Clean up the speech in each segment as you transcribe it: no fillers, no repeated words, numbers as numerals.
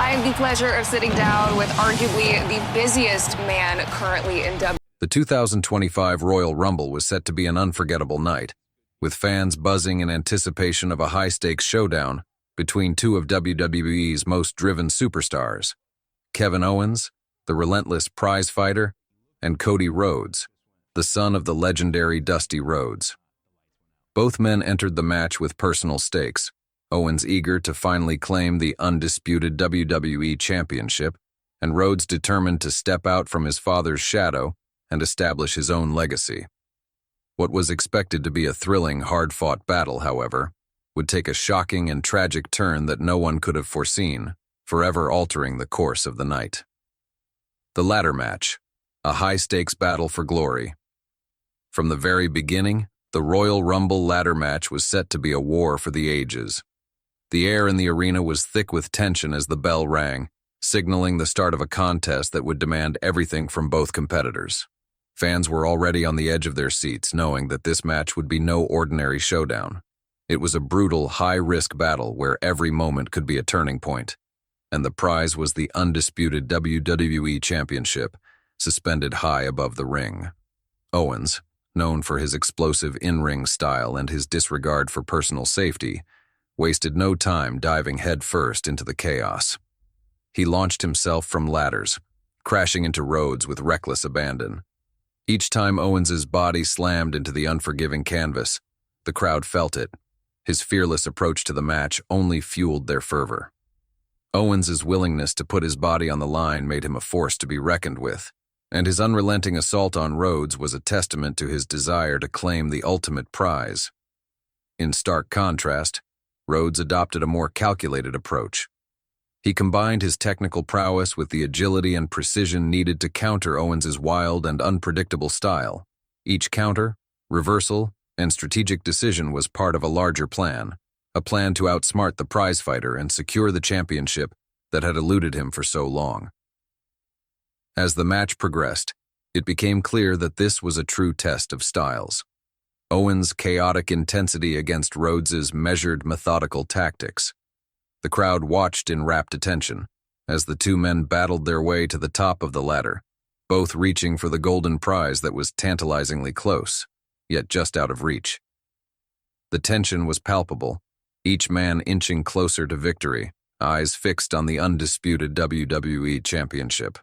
I have the pleasure of sitting down with arguably the busiest man currently in WWE. The 2025 Royal Rumble was set to be an unforgettable night, with fans buzzing in anticipation of a high-stakes showdown between two of WWE's most driven superstars, Kevin Owens, the relentless prize fighter, and Cody Rhodes, the son of the legendary Dusty Rhodes. Both men entered the match with personal stakes, Owens eager to finally claim the undisputed WWE Championship, and Rhodes determined to step out from his father's shadow and establish his own legacy. What was expected to be a thrilling, hard-fought battle, however, would take a shocking and tragic turn that no one could have foreseen, forever altering the course of the night. The ladder match, a high-stakes battle for glory. From the very beginning, the Royal Rumble ladder match was set to be a war for the ages. The air in the arena was thick with tension as the bell rang, signaling the start of a contest that would demand everything from both competitors. Fans were already on the edge of their seats, knowing that this match would be no ordinary showdown. It was a brutal, high-risk battle where every moment could be a turning point, and the prize was the undisputed WWE Championship, suspended high above the ring. Owens, known for his explosive in-ring style and his disregard for personal safety, wasted no time diving headfirst into the chaos. He launched himself from ladders, crashing into Rhodes with reckless abandon. Each time Owens's body slammed into the unforgiving canvas, the crowd felt it. His fearless approach to the match only fueled their fervor. Owens's willingness to put his body on the line made him a force to be reckoned with, and his unrelenting assault on Rhodes was a testament to his desire to claim the ultimate prize. In stark contrast, Rhodes adopted a more calculated approach. He combined his technical prowess with the agility and precision needed to counter Owens's wild and unpredictable style. Each counter, reversal, and strategic decision was part of a larger plan, a plan to outsmart the prizefighter and secure the championship that had eluded him for so long. As the match progressed, it became clear that this was a true test of styles. Owens' chaotic intensity against Rhodes's measured, methodical tactics. The crowd watched in rapt attention as the two men battled their way to the top of the ladder, both reaching for the golden prize that was tantalizingly close, yet just out of reach. The tension was palpable, each man inching closer to victory, eyes fixed on the undisputed WWE Championship.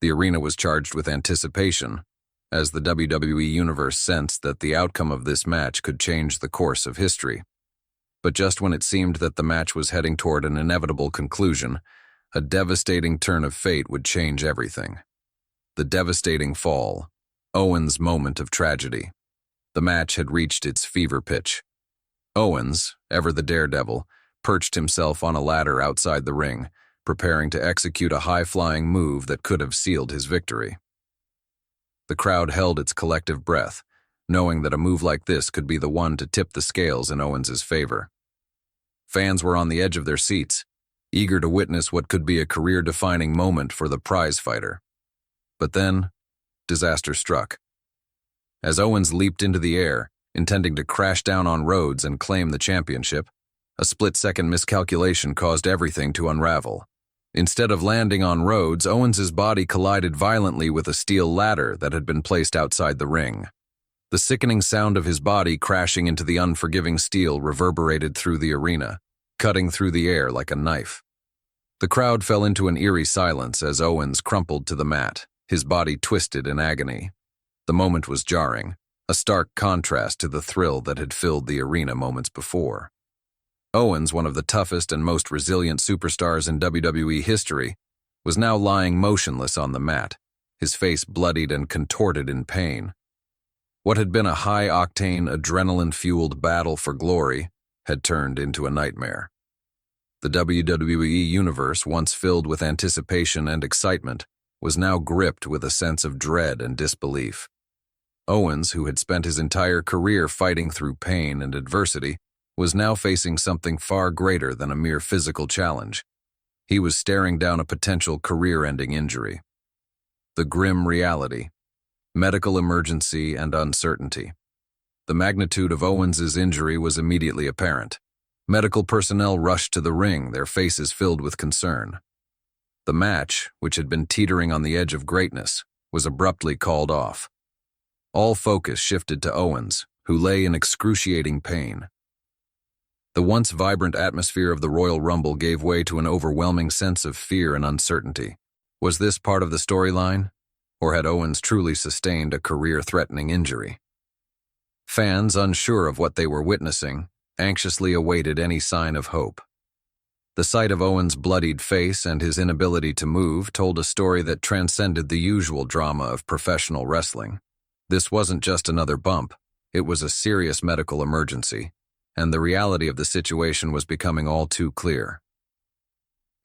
The arena was charged with anticipation, as the WWE Universe sensed that the outcome of this match could change the course of history. But just when it seemed that the match was heading toward an inevitable conclusion, a devastating turn of fate would change everything. The devastating fall, Owens' moment of tragedy. The match had reached its fever pitch. Owens, ever the daredevil, perched himself on a ladder outside the ring, preparing to execute a high-flying move that could have sealed his victory. The crowd held its collective breath, knowing that a move like this could be the one to tip the scales in Owens's favor. Fans were on the edge of their seats, eager to witness what could be a career-defining moment for the prizefighter. But then, disaster struck. As Owens leaped into the air, intending to crash down on Rhodes and claim the championship, a split-second miscalculation caused everything to unravel. Instead of landing on Rhodes, Owens's body collided violently with a steel ladder that had been placed outside the ring. The sickening sound of his body crashing into the unforgiving steel reverberated through the arena, cutting through the air like a knife. The crowd fell into an eerie silence as Owens crumpled to the mat, his body twisted in agony. The moment was jarring, a stark contrast to the thrill that had filled the arena moments before. Owens, one of the toughest and most resilient superstars in WWE history, was now lying motionless on the mat, his face bloodied and contorted in pain. What had been a high-octane, adrenaline-fueled battle for glory had turned into a nightmare. The WWE Universe, once filled with anticipation and excitement, was now gripped with a sense of dread and disbelief. Owens, who had spent his entire career fighting through pain and adversity, was now facing something far greater than a mere physical challenge. He was staring down a potential career-ending injury. The grim reality. Medical emergency and uncertainty. The magnitude of Owens's injury was immediately apparent. Medical personnel rushed to the ring, their faces filled with concern. The match, which had been teetering on the edge of greatness, was abruptly called off. All focus shifted to Owens, who lay in excruciating pain. The once vibrant atmosphere of the Royal Rumble gave way to an overwhelming sense of fear and uncertainty. Was this part of the storyline, or had Owens truly sustained a career-threatening injury? Fans, unsure of what they were witnessing, anxiously awaited any sign of hope. The sight of Owens' bloodied face and his inability to move told a story that transcended the usual drama of professional wrestling. This wasn't just another bump, it was a serious medical emergency, and the reality of the situation was becoming all too clear.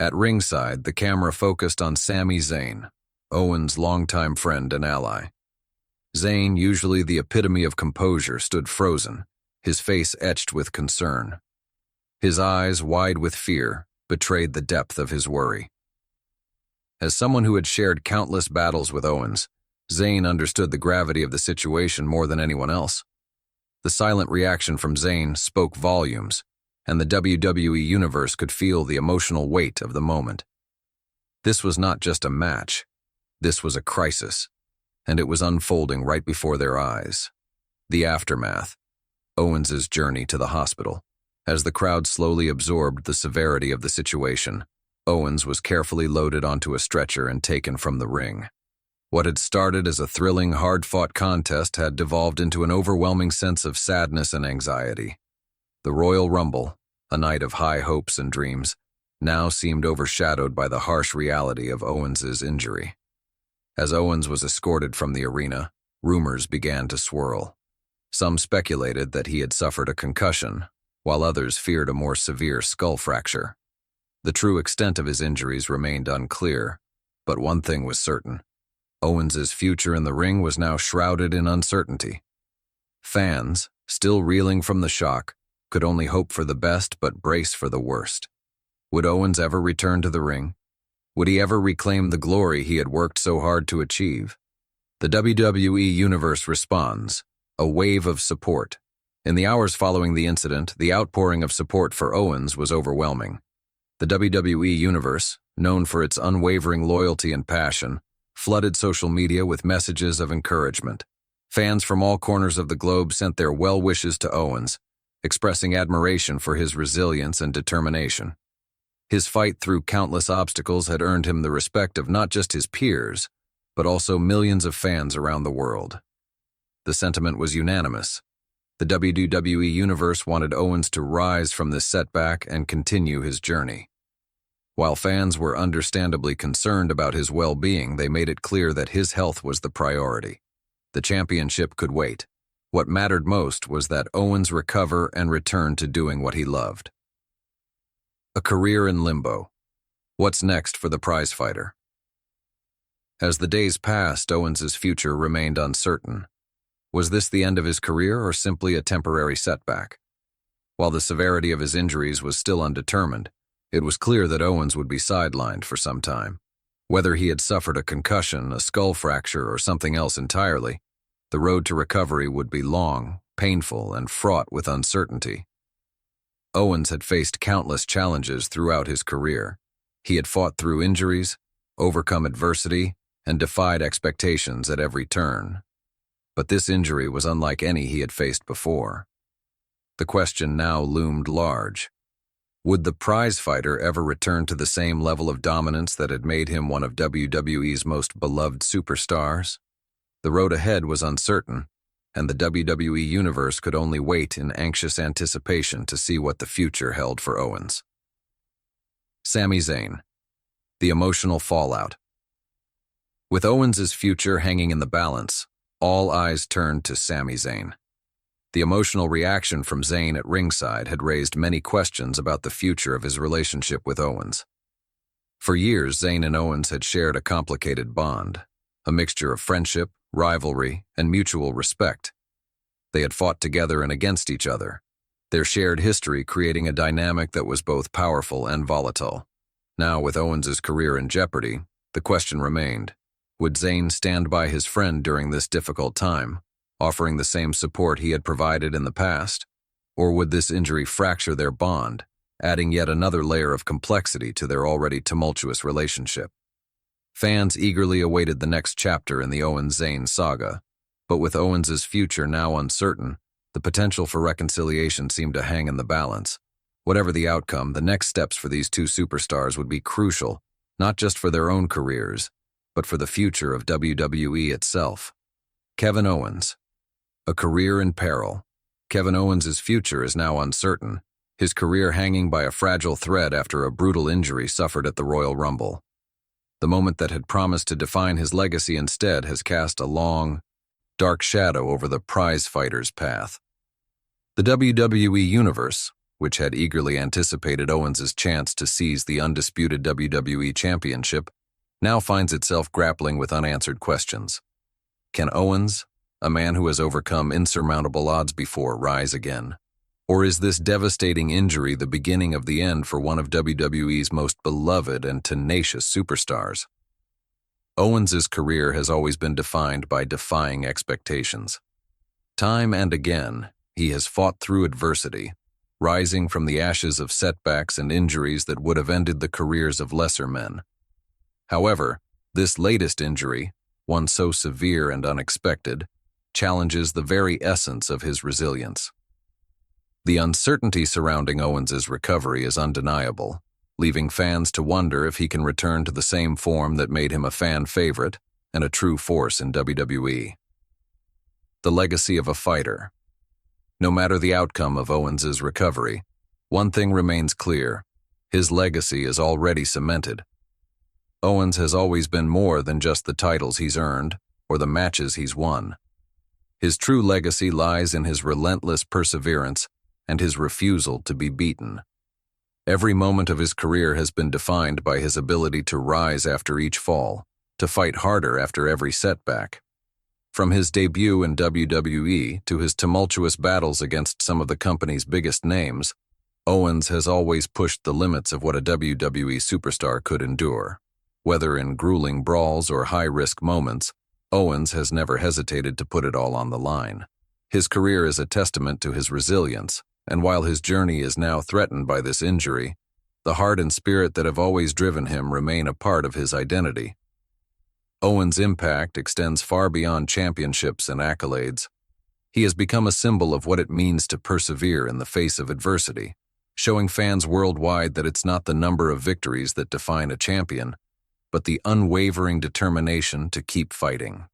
At ringside, the camera focused on Sami Zayn, Owens' longtime friend and ally. Zayn, usually the epitome of composure, stood frozen, his face etched with concern. His eyes, wide with fear, betrayed the depth of his worry. As someone who had shared countless battles with Owens, Zayn understood the gravity of the situation more than anyone else. The silent reaction from Zayn spoke volumes, and the WWE Universe could feel the emotional weight of the moment. This was not just a match. This was a crisis, and it was unfolding right before their eyes. The aftermath, Owens' journey to the hospital. As the crowd slowly absorbed the severity of the situation, Owens was carefully loaded onto a stretcher and taken from the ring. What had started as a thrilling, hard-fought contest had devolved into an overwhelming sense of sadness and anxiety. The Royal Rumble, a night of high hopes and dreams, now seemed overshadowed by the harsh reality of Owens' injury. As Owens was escorted from the arena, rumors began to swirl. Some speculated that he had suffered a concussion, while others feared a more severe skull fracture. The true extent of his injuries remained unclear, but one thing was certain. Owens' future in the ring was now shrouded in uncertainty. Fans, still reeling from the shock, could only hope for the best but brace for the worst. Would Owens ever return to the ring? Would he ever reclaim the glory he had worked so hard to achieve? The WWE Universe responds, a wave of support. In the hours following the incident, the outpouring of support for Owens was overwhelming. The WWE Universe, known for its unwavering loyalty and passion, flooded social media with messages of encouragement. Fans from all corners of the globe sent their well wishes to Owens, expressing admiration for his resilience and determination. His fight through countless obstacles had earned him the respect of not just his peers, but also millions of fans around the world. The sentiment was unanimous. The WWE Universe wanted Owens to rise from this setback and continue his journey. While fans were understandably concerned about his well-being, they made it clear that his health was the priority. The championship could wait. What mattered most was that Owens recover and return to doing what he loved. A career in limbo. What's next for the prizefighter? As the days passed, Owens' future remained uncertain. Was this the end of his career or simply a temporary setback? While the severity of his injuries was still undetermined, it was clear that Owens would be sidelined for some time. Whether he had suffered a concussion, a skull fracture, or something else entirely, the road to recovery would be long, painful, and fraught with uncertainty. Owens had faced countless challenges throughout his career. He had fought through injuries, overcome adversity, and defied expectations at every turn. But this injury was unlike any he had faced before. The question now loomed large. Would the prizefighter ever return to the same level of dominance that had made him one of WWE's most beloved superstars? The road ahead was uncertain, and the WWE Universe could only wait in anxious anticipation to see what the future held for Owens. Sami Zayn. The emotional fallout. With Owens' future hanging in the balance, all eyes turned to Sami Zayn. The emotional reaction from Zayn at ringside had raised many questions about the future of his relationship with Owens. For years, Zayn and Owens had shared a complicated bond, a mixture of friendship, rivalry, and mutual respect. They had fought together and against each other, their shared history creating a dynamic that was both powerful and volatile. Now, with Owens' career in jeopardy, the question remained, would Zayn stand by his friend during this difficult time, offering the same support he had provided in the past, or would this injury fracture their bond, adding yet another layer of complexity to their already tumultuous relationship. Fans eagerly awaited the next chapter in the Owens-Zayn saga, but with Owens' future now uncertain, the potential for reconciliation seemed to hang in the balance. Whatever the outcome, the next steps for these two superstars would be crucial, not just for their own careers, but for the future of WWE itself. Kevin Owens. A career in peril. Kevin Owens' future is now uncertain, his career hanging by a fragile thread after a brutal injury suffered at the Royal Rumble. The moment that had promised to define his legacy instead has cast a long, dark shadow over the prize fighter's path. The WWE Universe, which had eagerly anticipated Owens' chance to seize the undisputed WWE Championship, now finds itself grappling with unanswered questions. Can Owens, a man who has overcome insurmountable odds before, rise again? Or is this devastating injury the beginning of the end for one of WWE's most beloved and tenacious superstars? Owens' career has always been defined by defying expectations. Time and again, he has fought through adversity, rising from the ashes of setbacks and injuries that would have ended the careers of lesser men. However, this latest injury, one so severe and unexpected, challenges the very essence of his resilience. The uncertainty surrounding Owens' recovery is undeniable, leaving fans to wonder if he can return to the same form that made him a fan favorite and a true force in WWE. The legacy of a fighter. No matter the outcome of Owens' recovery, one thing remains clear: his legacy is already cemented. Owens has always been more than just the titles he's earned or the matches he's won. His true legacy lies in his relentless perseverance and his refusal to be beaten. Every moment of his career has been defined by his ability to rise after each fall, to fight harder after every setback. From his debut in WWE to his tumultuous battles against some of the company's biggest names, Owens has always pushed the limits of what a WWE superstar could endure. Whether in grueling brawls or high-risk moments, Owens has never hesitated to put it all on the line. His career is a testament to his resilience, and while his journey is now threatened by this injury, the heart and spirit that have always driven him remain a part of his identity. Owens' impact extends far beyond championships and accolades. He has become a symbol of what it means to persevere in the face of adversity, showing fans worldwide that it's not the number of victories that define a champion, but the unwavering determination to keep fighting.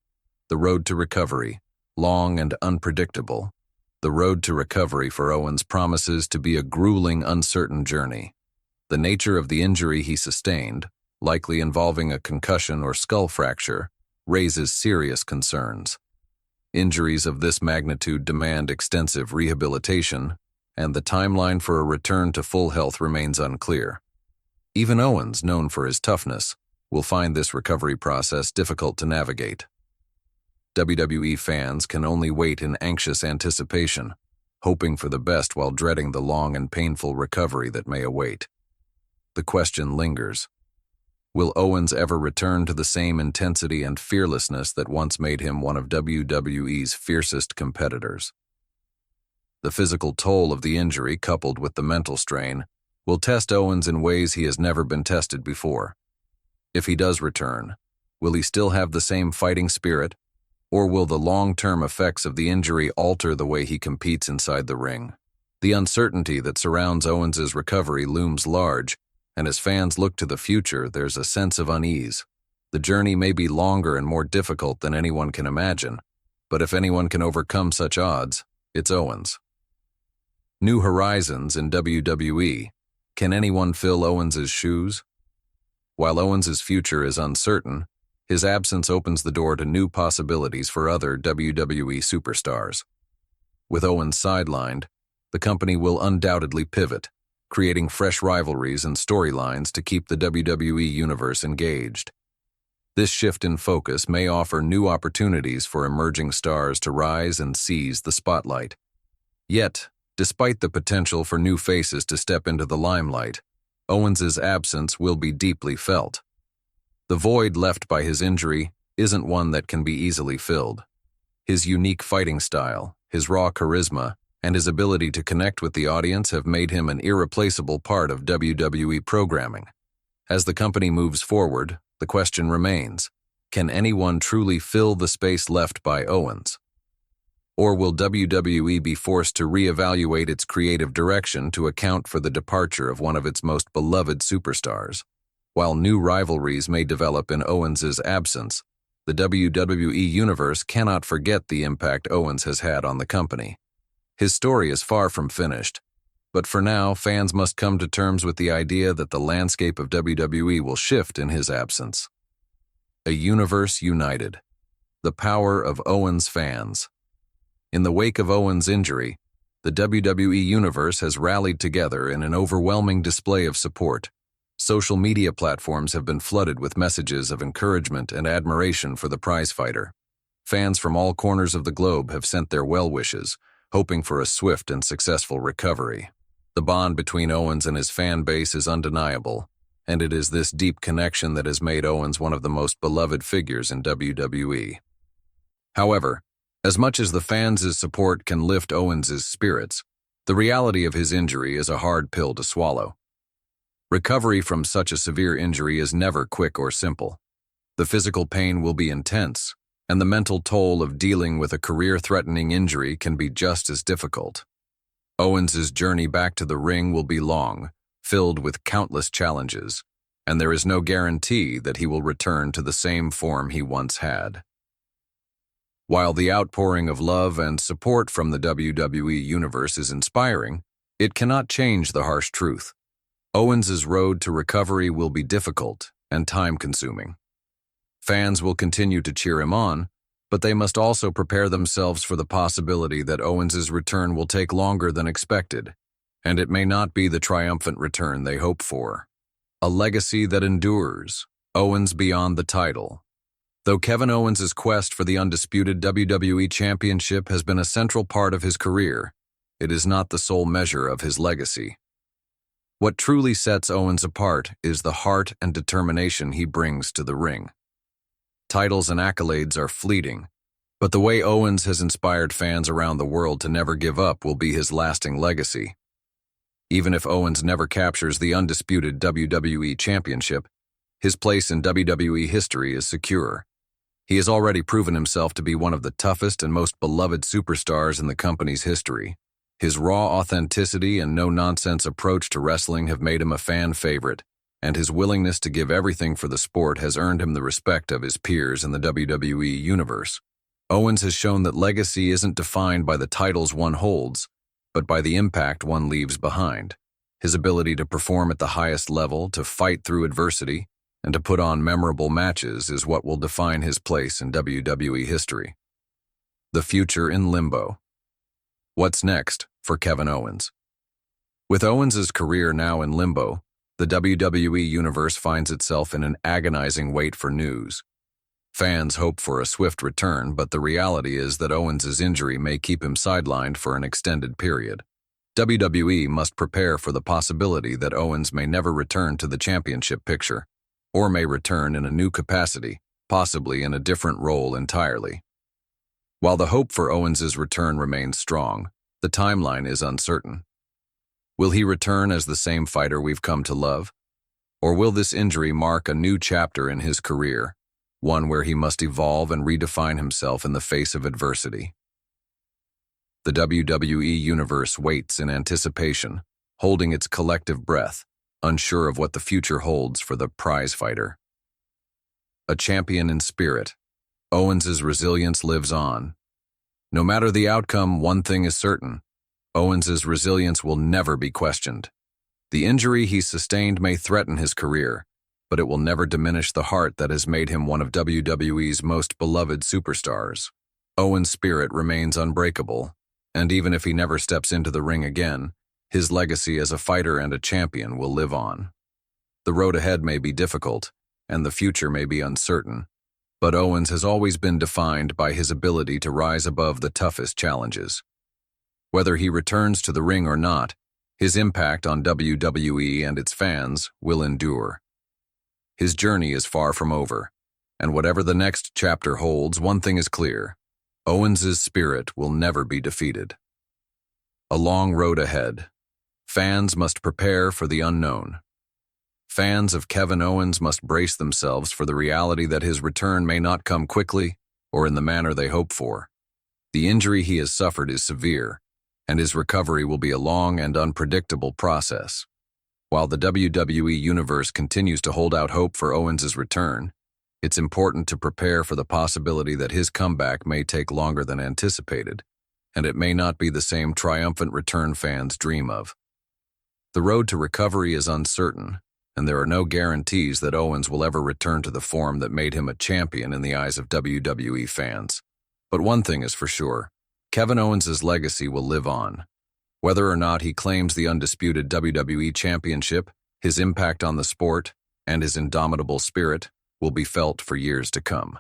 The road to recovery, long and unpredictable. The road to recovery for Owens promises to be a grueling, uncertain journey. The nature of the injury he sustained, likely involving a concussion or skull fracture, raises serious concerns. Injuries of this magnitude demand extensive rehabilitation, and the timeline for a return to full health remains unclear. Even Owens, known for his toughness, will find this recovery process difficult to navigate. WWE fans can only wait in anxious anticipation, hoping for the best while dreading the long and painful recovery that may await. The question lingers: will Owens ever return to the same intensity and fearlessness that once made him one of WWE's fiercest competitors? The physical toll of the injury, coupled with the mental strain, will test Owens in ways he has never been tested before. If he does return, will he still have the same fighting spirit, or will the long-term effects of the injury alter the way he competes inside the ring? The uncertainty that surrounds Owens' recovery looms large, and as fans look to the future, there's a sense of unease. The journey may be longer and more difficult than anyone can imagine, but if anyone can overcome such odds, it's Owens. New horizons in WWE. Can anyone fill Owens' shoes? While Owens' future is uncertain, his absence opens the door to new possibilities for other WWE superstars. With Owens sidelined, the company will undoubtedly pivot, creating fresh rivalries and storylines to keep the WWE Universe engaged. This shift in focus may offer new opportunities for emerging stars to rise and seize the spotlight. Yet, despite the potential for new faces to step into the limelight, Owens' absence will be deeply felt. The void left by his injury isn't one that can be easily filled. His unique fighting style, his raw charisma, and his ability to connect with the audience have made him an irreplaceable part of WWE programming. As the company moves forward, the question remains, can anyone truly fill the space left by Owens? Or will WWE be forced to reevaluate its creative direction to account for the departure of one of its most beloved superstars? While new rivalries may develop in Owens' absence, the WWE Universe cannot forget the impact Owens has had on the company. His story is far from finished, but for now, fans must come to terms with the idea that the landscape of WWE will shift in his absence. A universe united. The power of Owens fans. In the wake of Owens' injury, the WWE Universe has rallied together in an overwhelming display of support. Social media platforms have been flooded with messages of encouragement and admiration for the prizefighter. Fans from all corners of the globe have sent their well wishes, hoping for a swift and successful recovery. The bond between Owens and his fan base is undeniable, and it is this deep connection that has made Owens one of the most beloved figures in WWE. However, as much as the fans' support can lift Owens' spirits, the reality of his injury is a hard pill to swallow. Recovery from such a severe injury is never quick or simple. The physical pain will be intense, and the mental toll of dealing with a career-threatening injury can be just as difficult. Owens' journey back to the ring will be long, filled with countless challenges, and there is no guarantee that he will return to the same form he once had. While the outpouring of love and support from the WWE Universe is inspiring, it cannot change the harsh truth. Owens' road to recovery will be difficult and time-consuming. Fans will continue to cheer him on, but they must also prepare themselves for the possibility that Owens' return will take longer than expected, and it may not be the triumphant return they hope for. A legacy that endures, Owens beyond the title. Though Kevin Owens' quest for the undisputed WWE Championship has been a central part of his career, it is not the sole measure of his legacy. What truly sets Owens apart is the heart and determination he brings to the ring. Titles and accolades are fleeting, but the way Owens has inspired fans around the world to never give up will be his lasting legacy. Even if Owens never captures the undisputed WWE Championship, his place in WWE history is secure. He has already proven himself to be one of the toughest and most beloved superstars in the company's history. His raw authenticity and no-nonsense approach to wrestling have made him a fan favorite, and his willingness to give everything for the sport has earned him the respect of his peers in the WWE Universe. Owens has shown that legacy isn't defined by the titles one holds, but by the impact one leaves behind. His ability to perform at the highest level, to fight through adversity, and to put on memorable matches is what will define his place in WWE history. The future in limbo. What's next for Kevin Owens? With Owens' career now in limbo, the WWE Universe finds itself in an agonizing wait for news. Fans hope for a swift return, but the reality is that Owens' injury may keep him sidelined for an extended period. WWE must prepare for the possibility that Owens may never return to the championship picture, or may return in a new capacity, possibly in a different role entirely. While the hope for Owens' return remains strong, the timeline is uncertain. Will he return as the same fighter we've come to love? Or will this injury mark a new chapter in his career, one where he must evolve and redefine himself in the face of adversity? The WWE Universe waits in anticipation, holding its collective breath, unsure of what the future holds for the prizefighter. A champion in spirit, Owens' resilience lives on. No matter the outcome, one thing is certain: Owens' resilience will never be questioned. The injury he sustained may threaten his career, but it will never diminish the heart that has made him one of WWE's most beloved superstars. Owens' spirit remains unbreakable, and even if he never steps into the ring again, his legacy as a fighter and a champion will live on. The road ahead may be difficult, and the future may be uncertain, but Owens has always been defined by his ability to rise above the toughest challenges. Whether he returns to the ring or not, his impact on WWE and its fans will endure. His journey is far from over, and whatever the next chapter holds, one thing is clear: Owens' spirit will never be defeated. A long road ahead. Fans must prepare for the unknown. Fans of Kevin Owens must brace themselves for the reality that his return may not come quickly or in the manner they hope for. The injury he has suffered is severe, and his recovery will be a long and unpredictable process. While the WWE Universe continues to hold out hope for Owens' return, it's important to prepare for the possibility that his comeback may take longer than anticipated, and it may not be the same triumphant return fans dream of. The road to recovery is uncertain, and there are no guarantees that Owens will ever return to the form that made him a champion in the eyes of WWE fans. But one thing is for sure, Kevin Owens' legacy will live on. Whether or not he claims the undisputed WWE Championship, his impact on the sport, and his indomitable spirit will be felt for years to come.